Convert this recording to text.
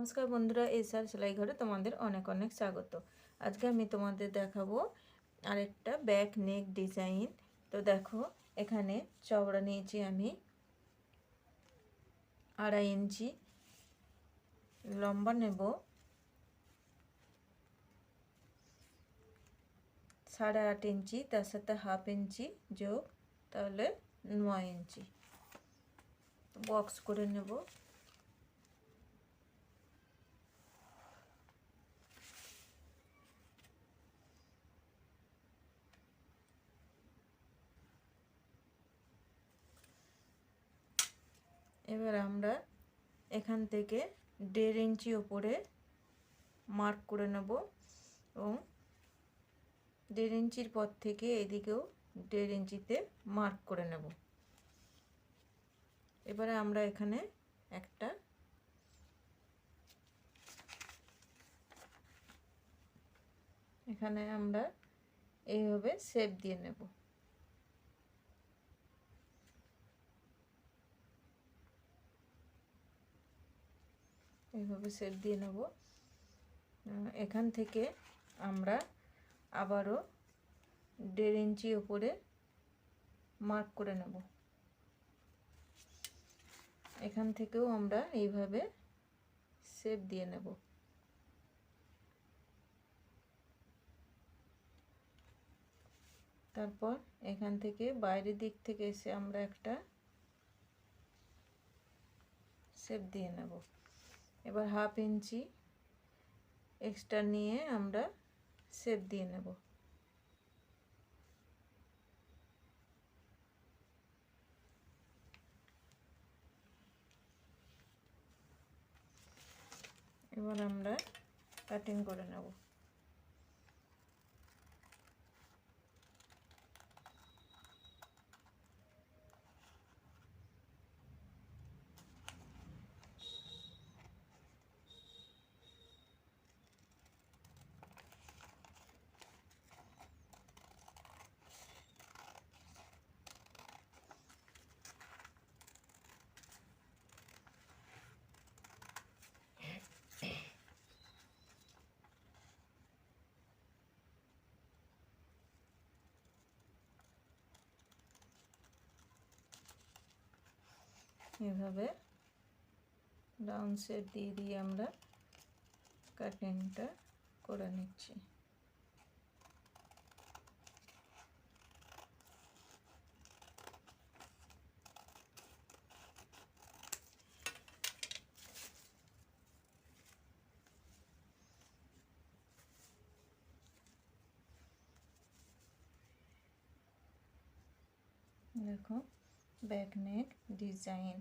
নমস্কার বন্ধুরা, এসআর সেলাই ঘরে তোমাদের অনেক অনেক স্বাগত। আজকে আমি তোমাদের দেখাবো আরেকটা ব্যাক নেক ডিজাইন। তো দেখো, এখানে চওড়া নিয়েছি আমি 2.5 ইঞ্চি, লম্বা নেব 8.5 ইঞ্চি, তার সাথে 1/2 ইঞ্চি যোগ, তাহলে 9 ইঞ্চি বক্স করে নেব। এবার আমরা এখান থেকে 1.5 ইঞ্চি উপরে মার্ক করে নেব এবং 1.5 ইঞ্চির পর থেকে এদিকেও 1.5 ইঞ্চিতে মার্ক করে নেব। এবারে আমরা এখানে আমরা এইভাবে শেপ দিয়ে নেব। এইভাবে শেপ দিয়ে নেব। এখান থেকে আমরা আবারও 1.5 ইঞ্চি উপরে মার্ক করে নেব। এখান থেকেও আমরা এইভাবে শেপ দিয়ে নেব। তারপর এখান থেকে বাইরের দিক থেকে এসে আমরা একটা শেপ দিয়ে নেব। এবার 1/2 ইঞ্চি এক্সট্রা নিয়ে আমরা শেপ দিয়ে নেব। এবার আমরা কাটিং করে নেব। এভাবে রাউন্ড শেপ দিয়ে দিয়ে আমরা কাটিংটা করে নিচ্ছি। দেখো, ব্যাক নেক ডিজাইন।